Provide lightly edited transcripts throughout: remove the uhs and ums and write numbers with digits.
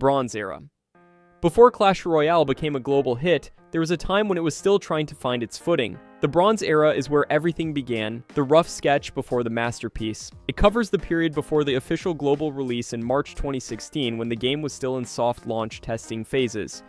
Bronze Era. Before Clash Royale became a global hit, there was a time when it was still trying to find its footing. The Bronze Era is where everything began, the rough sketch before the masterpiece. It covers the period before the official global release in March 2016, when the game was still in soft launch testing phases.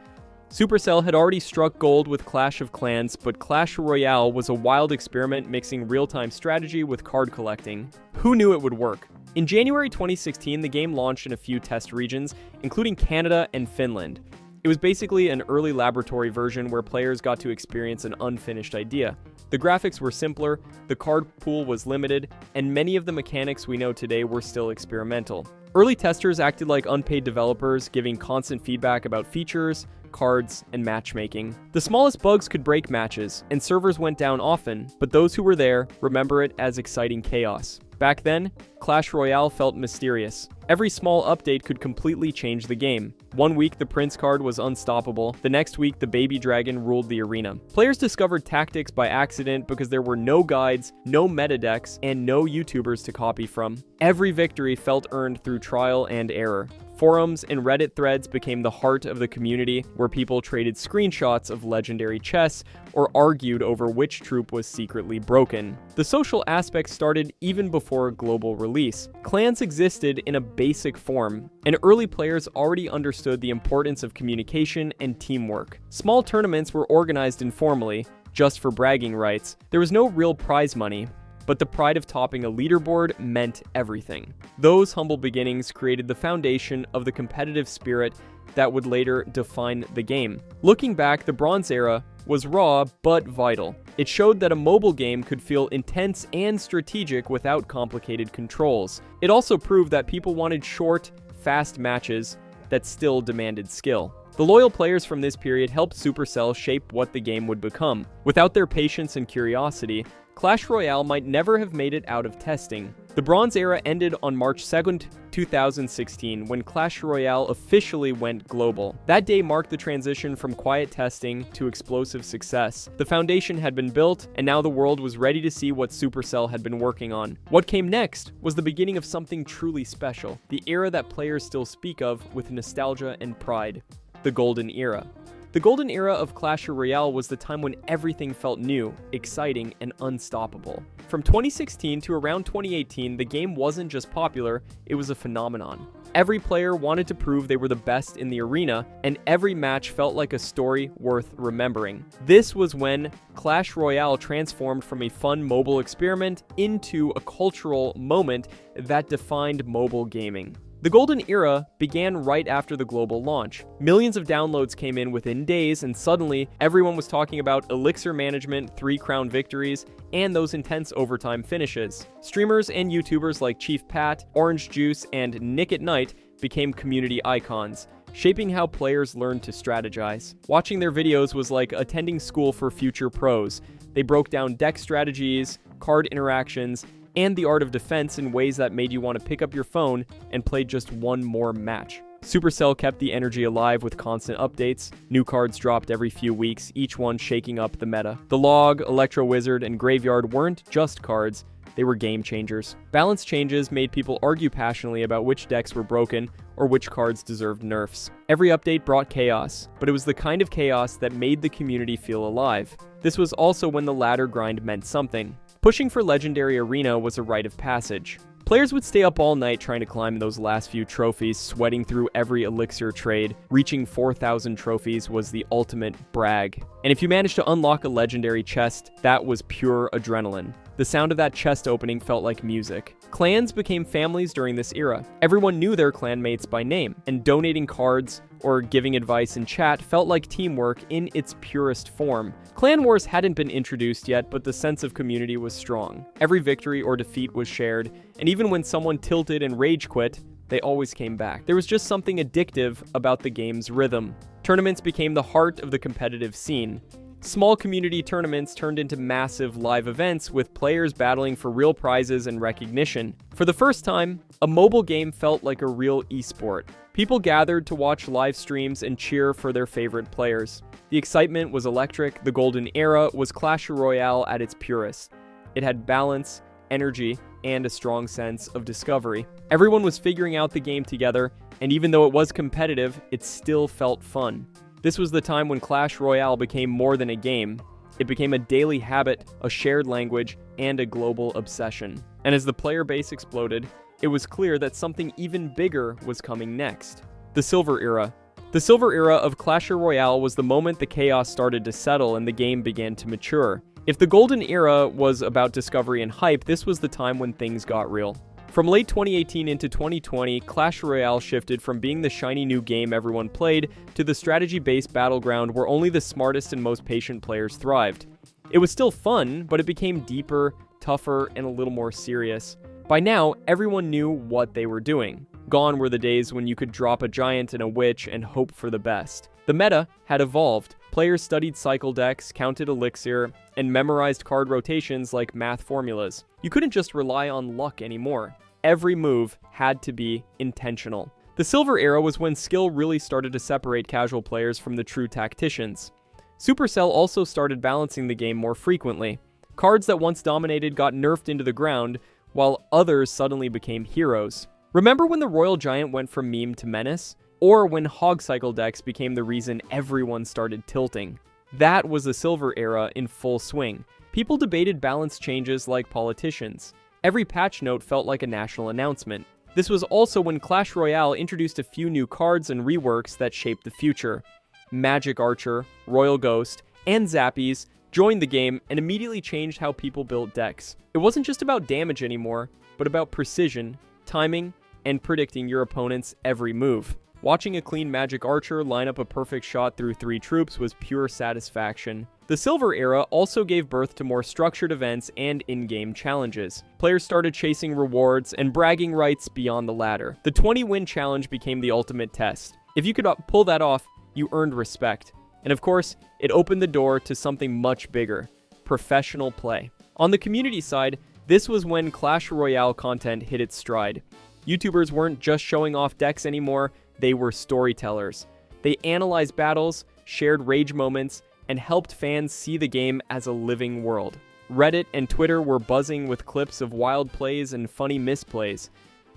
Supercell had already struck gold with Clash of Clans, but Clash Royale was a wild experiment mixing real-time strategy with card collecting. Who knew it would work? In January 2016, the game launched in a few test regions, including Canada and Finland. It was basically an early laboratory version where players got to experience an unfinished idea. The graphics were simpler, the card pool was limited, and many of the mechanics we know today were still experimental. Early testers acted like unpaid developers, giving constant feedback about features, cards, and matchmaking. The smallest bugs could break matches, and servers went down often, but those who were there remember it as exciting chaos. Back then, Clash Royale felt mysterious. Every small update could completely change the game. One week the Prince card was unstoppable, the next week the Baby Dragon ruled the arena. Players discovered tactics by accident because there were no guides, no meta decks, and no YouTubers to copy from. Every victory felt earned through trial and error. Forums and Reddit threads became the heart of the community, where people traded screenshots of legendary chests or argued over which troop was secretly broken. The social aspect started even before global release. Clans existed in a basic form, and early players already understood the importance of communication and teamwork. Small tournaments were organized informally, just for bragging rights. There was no real prize money, but the pride of topping a leaderboard meant everything. Those humble beginnings created the foundation of the competitive spirit that would later define the game. Looking back, the Bronze Era was raw but vital. It showed that a mobile game could feel intense and strategic without complicated controls. It also proved that people wanted short, fast matches that still demanded skill. The loyal players from this period helped Supercell shape what the game would become. Without their patience and curiosity, Clash Royale might never have made it out of testing. The Bronze Era ended on March 2nd, 2016, when Clash Royale officially went global. That day marked the transition from quiet testing to explosive success. The foundation had been built, and now the world was ready to see what Supercell had been working on. What came next was the beginning of something truly special, the era that players still speak of with nostalgia and pride: the Golden Era. The Golden Era of Clash Royale was the time when everything felt new, exciting, and unstoppable. From 2016 to around 2018, the game wasn't just popular, it was a phenomenon. Every player wanted to prove they were the best in the arena, and every match felt like a story worth remembering. This was when Clash Royale transformed from a fun mobile experiment into a cultural moment that defined mobile gaming. The Golden Era began right after the global launch. Millions of downloads came in within days, and suddenly everyone was talking about elixir management, 3-crown victories, and those intense overtime finishes. Streamers and YouTubers like Chief Pat, Orange Juice, and Nick at Night became community icons, shaping how players learned to strategize. Watching their videos was like attending school for future pros. They broke down deck strategies, card interactions, and the art of defense in ways that made you want to pick up your phone and play just one more match. Supercell kept the energy alive with constant updates. New cards dropped every few weeks, each one shaking up the meta. The Log, Electro Wizard, and Graveyard weren't just cards, they were game changers. Balance changes made people argue passionately about which decks were broken or which cards deserved nerfs. Every update brought chaos, but it was the kind of chaos that made the community feel alive. This was also when the ladder grind meant something. Pushing for Legendary Arena was a rite of passage. Players would stay up all night trying to climb those last few trophies, sweating through every elixir trade. Reaching 4,000 trophies was the ultimate brag. And if you managed to unlock a legendary chest, that was pure adrenaline. The sound of that chest opening felt like music. Clans became families during this era. Everyone knew their clanmates by name, and donating cards or giving advice in chat felt like teamwork in its purest form. Clan wars hadn't been introduced yet, but the sense of community was strong. Every victory or defeat was shared, and even when someone tilted and rage quit, they always came back. There was just something addictive about the game's rhythm. Tournaments became the heart of the competitive scene. Small community tournaments turned into massive live events with players battling for real prizes and recognition. For the first time, a mobile game felt like a real esport. People gathered to watch live streams and cheer for their favorite players. The excitement was electric. The Golden Era was Clash Royale at its purest. It had balance, energy, and a strong sense of discovery. Everyone was figuring out the game together, and even though it was competitive, it still felt fun. This was the time when Clash Royale became more than a game. It became a daily habit, a shared language, and a global obsession. And as the player base exploded, it was clear that something even bigger was coming next. The Silver Era. The Silver Era of Clash Royale was the moment the chaos started to settle and the game began to mature. If the Golden Era was about discovery and hype, this was the time when things got real. From late 2018 into 2020, Clash Royale shifted from being the shiny new game everyone played to the strategy-based battleground where only the smartest and most patient players thrived. It was still fun, but it became deeper, tougher, and a little more serious. By now, everyone knew what they were doing. Gone were the days when you could drop a giant and a witch and hope for the best. The meta had evolved. Players studied cycle decks, counted elixir, and memorized card rotations like math formulas. You couldn't just rely on luck anymore. Every move had to be intentional. The Silver Era was when skill really started to separate casual players from the true tacticians. Supercell also started balancing the game more frequently. Cards that once dominated got nerfed into the ground, while others suddenly became heroes. Remember when the Royal Giant went from meme to menace? Or when hog cycle decks became the reason everyone started tilting? That was the Silver Era in full swing. People debated balance changes like politicians. Every patch note felt like a national announcement. This was also when Clash Royale introduced a few new cards and reworks that shaped the future. Magic Archer, Royal Ghost, and Zappies joined the game and immediately changed how people built decks. It wasn't just about damage anymore, but about precision, timing, and predicting your opponent's every move. Watching a clean Magic Archer line up a perfect shot through 3 troops was pure satisfaction. The Silver Era also gave birth to more structured events and in-game challenges. Players started chasing rewards and bragging rights beyond the ladder. The 20-win challenge became the ultimate test. If you could pull that off, you earned respect. And of course, it opened the door to something much bigger: professional play. On the community side, this was when Clash Royale content hit its stride. YouTubers weren't just showing off decks anymore, they were storytellers. They analyzed battles, shared rage moments, and helped fans see the game as a living world. Reddit and Twitter were buzzing with clips of wild plays and funny misplays.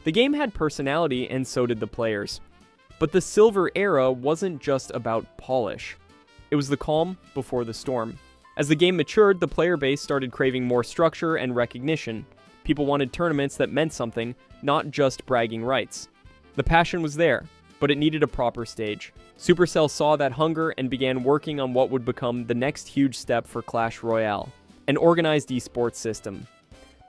The game had personality, and so did the players. But the Silver Era wasn't just about polish. It was the calm before the storm. As the game matured, the player base started craving more structure and recognition. People wanted tournaments that meant something, not just bragging rights. The passion was there, but it needed a proper stage. Supercell saw that hunger and began working on what would become the next huge step for Clash Royale: an organized esports system.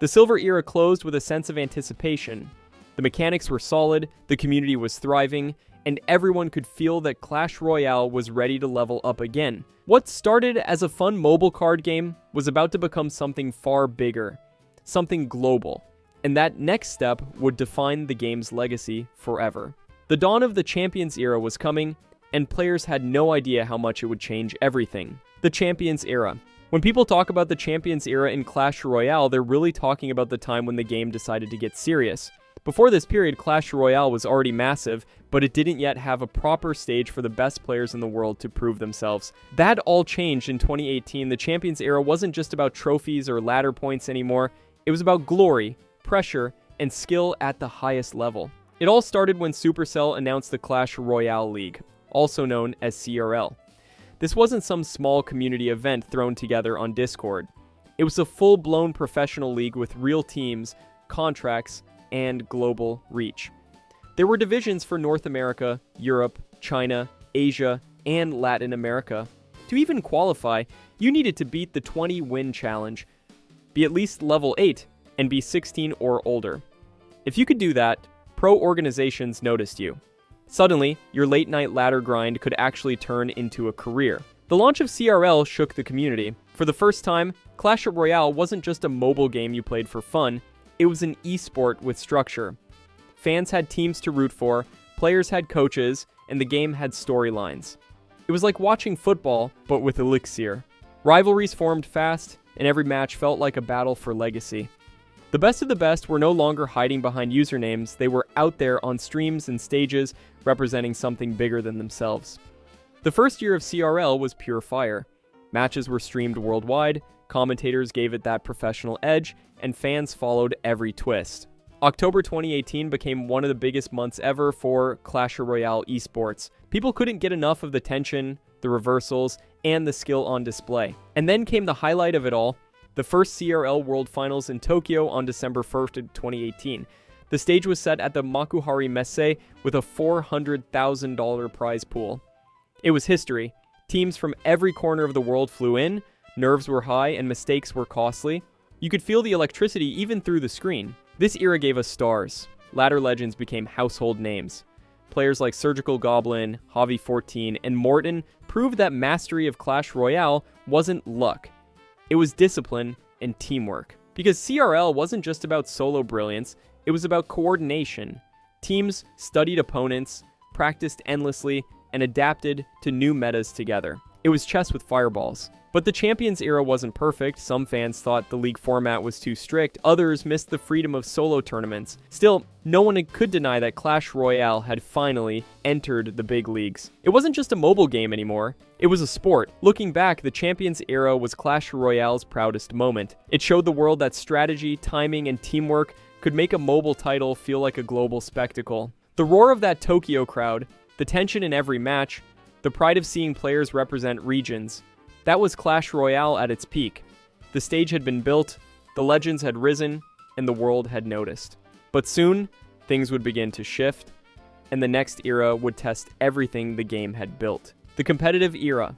The Silver Era closed with a sense of anticipation. The mechanics were solid, the community was thriving, and everyone could feel that Clash Royale was ready to level up again. What started as a fun mobile card game was about to become something far bigger, something global, and that next step would define the game's legacy forever. The dawn of the Champions Era was coming, and players had no idea how much it would change everything. The Champions Era. When people talk about the Champions Era in Clash Royale, they're really talking about the time when the game decided to get serious. Before this period, Clash Royale was already massive, but it didn't yet have a proper stage for the best players in the world to prove themselves. That all changed in 2018. The Champions Era wasn't just about trophies or ladder points anymore. It was about glory, pressure, and skill at the highest level. It all started when Supercell announced the Clash Royale League, also known as CRL. This wasn't some small community event thrown together on Discord. It was a full-blown professional league with real teams, contracts, and global reach. There were divisions for North America, Europe, China, Asia, and Latin America. To even qualify, you needed to beat the 20-win challenge, be at least level 8, and be 16 or older. If you could do that, pro organizations noticed you. Suddenly, your late-night ladder grind could actually turn into a career. The launch of CRL shook the community. For the first time, Clash Royale wasn't just a mobile game you played for fun, it was an esport with structure. Fans had teams to root for, players had coaches, and the game had storylines. It was like watching football, but with elixir. Rivalries formed fast, and every match felt like a battle for legacy. The best of the best were no longer hiding behind usernames, they were out there on streams and stages, representing something bigger than themselves. The first year of CRL was pure fire. Matches were streamed worldwide, commentators gave it that professional edge, and fans followed every twist. October 2018 became one of the biggest months ever for Clash Royale esports. People couldn't get enough of the tension, the reversals, and the skill on display. And then came the highlight of it all, the first CRL World Finals in Tokyo on December 1st, 2018. The stage was set at the Makuhari Messe with a $400,000 prize pool. It was history. Teams from every corner of the world flew in, nerves were high, and mistakes were costly. You could feel the electricity even through the screen. This era gave us stars. Ladder legends became household names. Players like Surgical Goblin, Javi14, and Morton proved that mastery of Clash Royale wasn't luck. It was discipline and teamwork. Because CRL wasn't just about solo brilliance, it was about coordination. Teams studied opponents, practiced endlessly, and adapted to new metas together. It was chess with fireballs. But the Champions era wasn't perfect. Some fans thought the league format was too strict. Others missed the freedom of solo tournaments. Still, no one could deny that Clash Royale had finally entered the big leagues. It wasn't just a mobile game anymore. It was a sport. Looking back, the Champions era was Clash Royale's proudest moment. It showed the world that strategy, timing, and teamwork could make a mobile title feel like a global spectacle. The roar of that Tokyo crowd, the tension in every match, the pride of seeing players represent regions. That was Clash Royale at its peak. The stage had been built, the legends had risen, and the world had noticed. But soon, things would begin to shift, and the next era would test everything the game had built. The competitive era.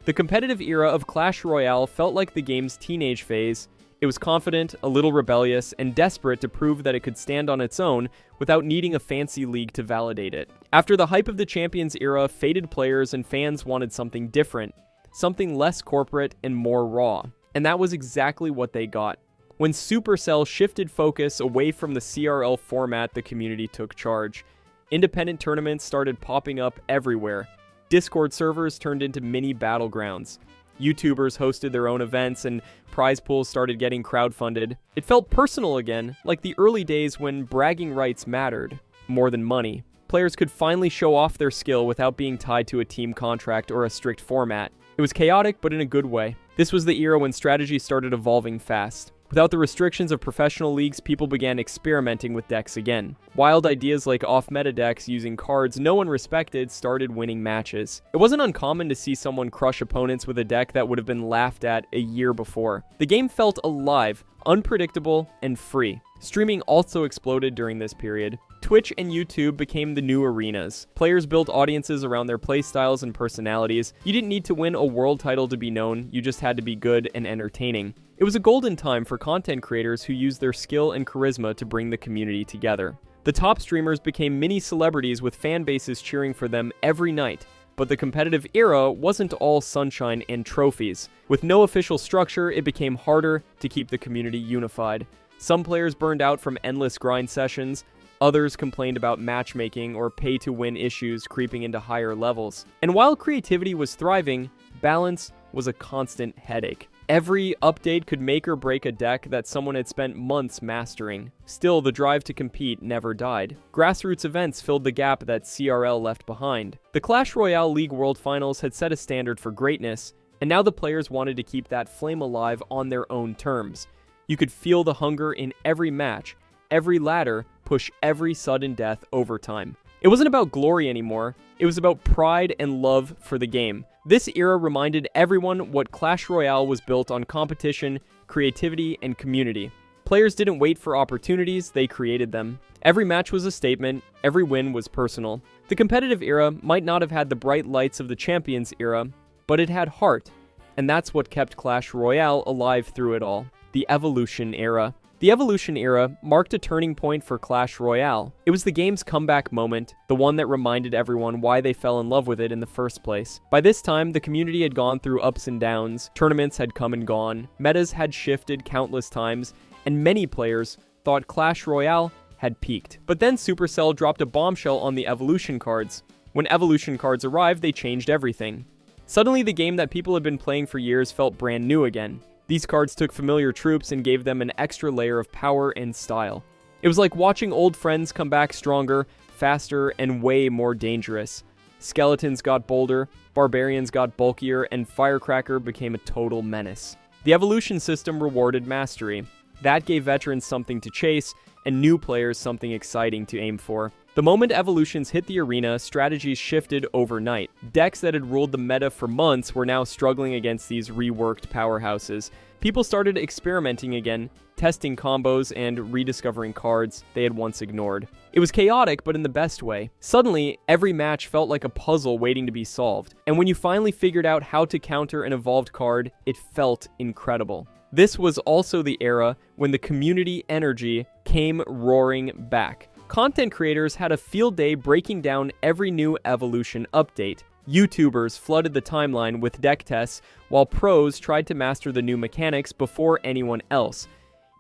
The competitive era of Clash Royale felt like the game's teenage phase. It was confident, a little rebellious, and desperate to prove that it could stand on its own without needing a fancy league to validate it. After the hype of the Champions era, faded players and fans wanted something different. Something less corporate and more raw. And that was exactly what they got. When Supercell shifted focus away from the CRL format, the community took charge. Independent tournaments started popping up everywhere. Discord servers turned into mini battlegrounds. YouTubers hosted their own events and prize pools started getting crowdfunded. It felt personal again, like the early days when bragging rights mattered more than money. Players could finally show off their skill without being tied to a team contract or a strict format. It was chaotic, but in a good way. This was the era when strategy started evolving fast. Without the restrictions of professional leagues, people began experimenting with decks again. Wild ideas like off-meta decks using cards no one respected started winning matches. It wasn't uncommon to see someone crush opponents with a deck that would have been laughed at a year before. The game felt alive, unpredictable, and free. Streaming also exploded during this period. Twitch and YouTube became the new arenas. Players built audiences around their playstyles and personalities. You didn't need to win a world title to be known, you just had to be good and entertaining. It was a golden time for content creators who used their skill and charisma to bring the community together. The top streamers became mini celebrities with fan bases cheering for them every night. But the competitive era wasn't all sunshine and trophies. With no official structure, it became harder to keep the community unified. Some players burned out from endless grind sessions. Others complained about matchmaking or pay-to-win issues creeping into higher levels. And while creativity was thriving, balance was a constant headache. Every update could make or break a deck that someone had spent months mastering. Still, the drive to compete never died. Grassroots events filled the gap that CRL left behind. The Clash Royale League World Finals had set a standard for greatness, and now the players wanted to keep that flame alive on their own terms. You could feel the hunger in every match, every ladder, push every sudden death overtime. It wasn't about glory anymore, it was about pride and love for the game. This era reminded everyone what Clash Royale was built on: competition, creativity, and community. Players didn't wait for opportunities, they created them. Every match was a statement, every win was personal. The competitive era might not have had the bright lights of the Champions era, but it had heart, and that's what kept Clash Royale alive through it all. The Evolution era. The Evolution era marked a turning point for Clash Royale. It was the game's comeback moment, the one that reminded everyone why they fell in love with it in the first place. By this time, the community had gone through ups and downs, tournaments had come and gone, metas had shifted countless times, and many players thought Clash Royale had peaked. But then Supercell dropped a bombshell on the Evolution cards. When Evolution cards arrived, they changed everything. Suddenly, the game that people had been playing for years felt brand new again. These cards took familiar troops and gave them an extra layer of power and style. It was like watching old friends come back stronger, faster, and way more dangerous. Skeletons got bolder, barbarians got bulkier, and Firecracker became a total menace. The evolution system rewarded mastery. That gave veterans something to chase, and new players something exciting to aim for. The moment evolutions hit the arena, strategies shifted overnight. Decks that had ruled the meta for months were now struggling against these reworked powerhouses. People started experimenting again, testing combos and rediscovering cards they had once ignored. It was chaotic, but in the best way. Suddenly, every match felt like a puzzle waiting to be solved, and when you finally figured out how to counter an evolved card, it felt incredible. This was also the era when the community energy came roaring back. Content creators had a field day breaking down every new evolution update. YouTubers flooded the timeline with deck tests, while pros tried to master the new mechanics before anyone else.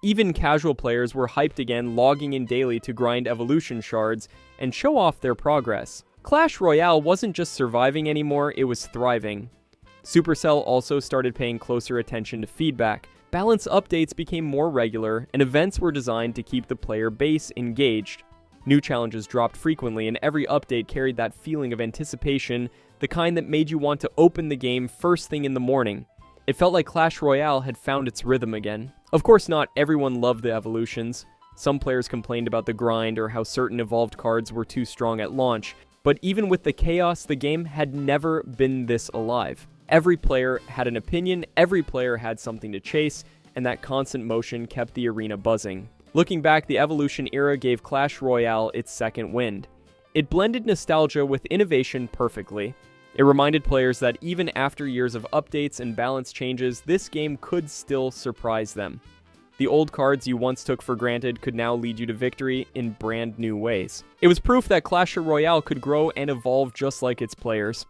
Even casual players were hyped again, logging in daily to grind evolution shards and show off their progress. Clash Royale wasn't just surviving anymore, it was thriving. Supercell also started paying closer attention to feedback. Balance updates became more regular, and events were designed to keep the player base engaged. New challenges dropped frequently, and every update carried that feeling of anticipation, the kind that made you want to open the game first thing in the morning. It felt like Clash Royale had found its rhythm again. Of course, not everyone loved the evolutions. Some players complained about the grind or how certain evolved cards were too strong at launch, but even with the chaos, the game had never been this alive. Every player had an opinion, every player had something to chase, and that constant motion kept the arena buzzing. Looking back, the Evolution era gave Clash Royale its second wind. It blended nostalgia with innovation perfectly. It reminded players that even after years of updates and balance changes, this game could still surprise them. The old cards you once took for granted could now lead you to victory in brand new ways. It was proof that Clash Royale could grow and evolve just like its players.